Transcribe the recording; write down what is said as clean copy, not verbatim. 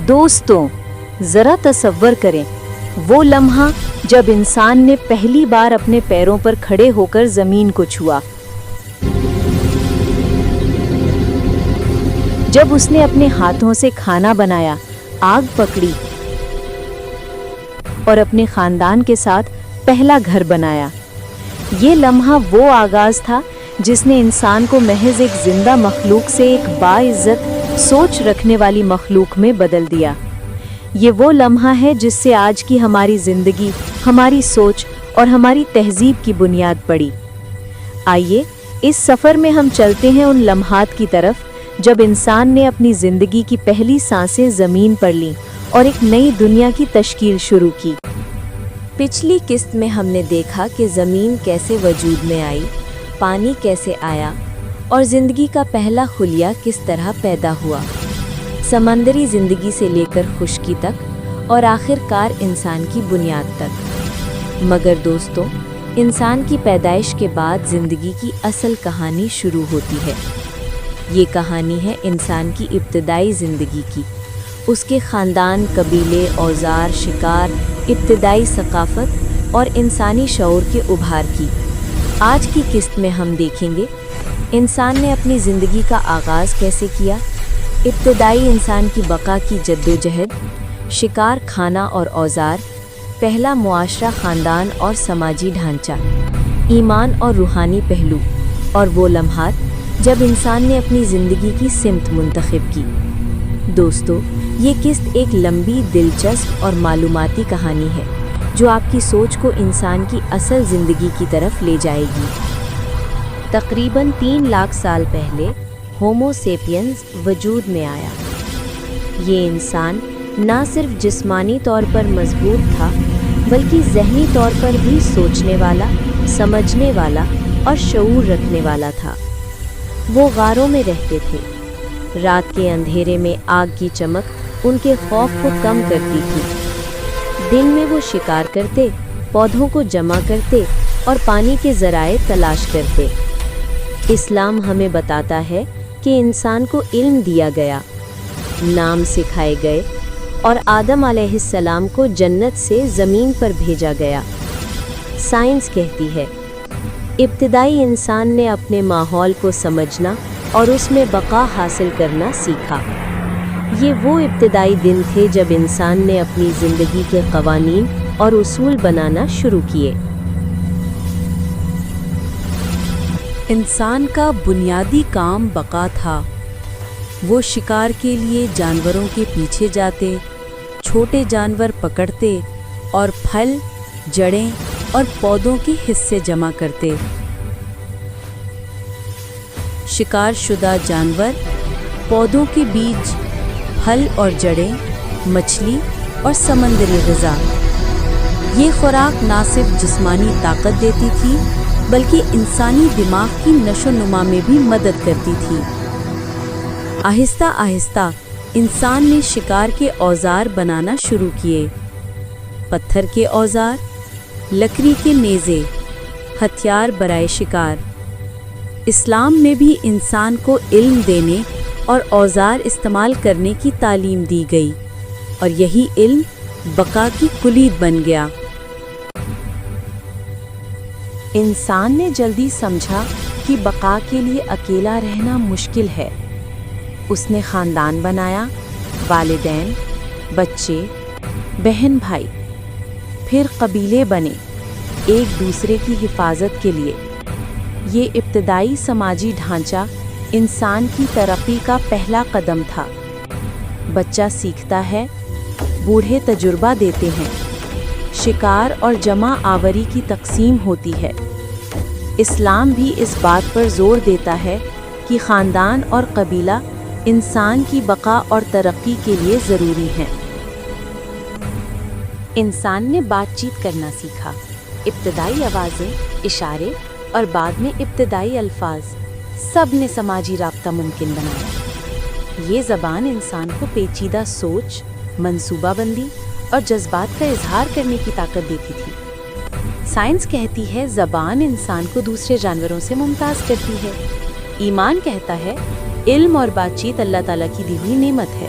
دوستوں، ذرا تصور کریں وہ لمحہ جب انسان نے پہلی بار اپنے پیروں پر کھڑے ہو کر زمین کو چھوا، جب اس نے اپنے ہاتھوں سے کھانا بنایا، آگ پکڑی اور اپنے خاندان کے ساتھ پہلا گھر بنایا۔ یہ لمحہ وہ آغاز تھا جس نے انسان کو محض ایک زندہ مخلوق سے ایک باعزت سوچ رکھنے والی مخلوق میں بدل دیا۔ یہ وہ لمحہ ہے جس سے آج کی ہماری زندگی، ہماری سوچ اور ہماری تہذیب کی بنیاد پڑی۔ آئیے اس سفر میں ہم چلتے ہیں ان لمحات کی طرف جب انسان نے اپنی زندگی کی پہلی سانسیں زمین پر لیں اور ایک نئی دنیا کی تشکیل شروع کی۔ پچھلی قسط میں ہم نے دیکھا کہ زمین کیسے وجود میں آئی، پانی کیسے آیا اور زندگی کا پہلا خلیہ کس طرح پیدا ہوا، سمندری زندگی سے لے کر خشکی تک اور آخر کار انسان کی بنیاد تک۔ مگر دوستوں، انسان کی پیدائش کے بعد زندگی کی اصل کہانی شروع ہوتی ہے۔ یہ کہانی ہے انسان کی ابتدائی زندگی کی، اس کے خاندان، قبیلے، اوزار، شکار، ابتدائی ثقافت اور انسانی شعور کے ابھار کی۔ آج کی قسط میں ہم دیکھیں گے انسان نے اپنی زندگی کا آغاز کیسے کیا، ابتدائی انسان کی بقا کی جدوجہد، شکار، کھانا اور اوزار، پہلا معاشرہ، خاندان اور سماجی ڈھانچہ، ایمان اور روحانی پہلو، اور وہ لمحات جب انسان نے اپنی زندگی کی سمت منتخب کی۔ دوستو، یہ قسط ایک لمبی، دلچسپ اور معلوماتی کہانی ہے جو آپ کی سوچ کو انسان کی اصل زندگی کی طرف لے جائے گی۔ تقریباً 3 لاکھ سال پہلے ہومو سیپینز وجود میں آیا۔ یہ انسان نہ صرف جسمانی طور پر مضبوط تھا بلکہ ذہنی طور پر بھی سوچنے والا، سمجھنے والا اور شعور رکھنے والا تھا۔ وہ غاروں میں رہتے تھے۔ رات کے اندھیرے میں آگ کی چمک ان کے خوف کو کم کرتی تھی۔ دن میں وہ شکار کرتے، پودوں کو جمع کرتے اور پانی کے ذرائع تلاش کرتے۔ اسلام ہمیں بتاتا ہے کہ انسان کو علم دیا گیا، نام سکھائے گئے اور آدم علیہ السلام کو جنت سے زمین پر بھیجا گیا۔ سائنس کہتی ہے ابتدائی انسان نے اپنے ماحول کو سمجھنا اور اس میں بقا حاصل کرنا سیکھا۔ یہ وہ ابتدائی دن تھے جب انسان نے اپنی زندگی کے قوانین اور اصول بنانا شروع کیے۔ انسان کا بنیادی کام بقا تھا۔ وہ شکار کے لیے جانوروں کے پیچھے جاتے، چھوٹے جانور پکڑتے اور پھل، جڑیں اور پودوں کے حصے جمع کرتے۔ شکار شدہ جانور، پودوں کے بیج، پھل اور جڑیں، مچھلی اور سمندری غذا۔ یہ خوراک نہ صرف جسمانی طاقت دیتی تھی بلکہ انسانی دماغ کی نشو و نما میں بھی مدد کرتی تھی۔ آہستہ آہستہ انسان نے شکار کے اوزار بنانا شروع کیے۔ پتھر کے اوزار، لکڑی کے نیزے، ہتھیار برائے شکار۔ اسلام میں بھی انسان کو علم دینے اور اوزار استعمال کرنے کی تعلیم دی گئی، اور یہی علم بقا کی کلید بن گیا۔ انسان نے جلدی سمجھا کہ بقا کے لیے اکیلا رہنا مشکل ہے۔ اس نے خاندان بنایا، والدین، بچے، بہن بھائی، پھر قبیلے بنے، ایک دوسرے کی حفاظت کے لیے۔ یہ ابتدائی سماجی ڈھانچہ انسان کی ترقی کا پہلا قدم تھا۔ بچہ سیکھتا ہے، بوڑھے تجربہ دیتے ہیں، شکار اور جمع آوری کی تقسیم ہوتی ہے۔ اسلام بھی اس بات پر زور دیتا ہے کہ خاندان اور قبیلہ انسان کی بقا اور ترقی کے لیے ضروری ہیں۔ انسان نے بات چیت کرنا سیکھا۔ ابتدائی آوازیں، اشارے اور بعد میں ابتدائی الفاظ، سب نے سماجی رابطہ ممکن بنایا۔ یہ زبان انسان کو پیچیدہ سوچ، منصوبہ بندی اور جذبات کا اظہار کرنے کی طاقت دیتی تھی۔ سائنس کہتی ہے زبان انسان کو دوسرے جانوروں سے ممتاز کرتی ہے۔ ایمان کہتا ہے علم اور بات چیت اللہ تعالیٰ کی دی ہوئی نعمت ہے۔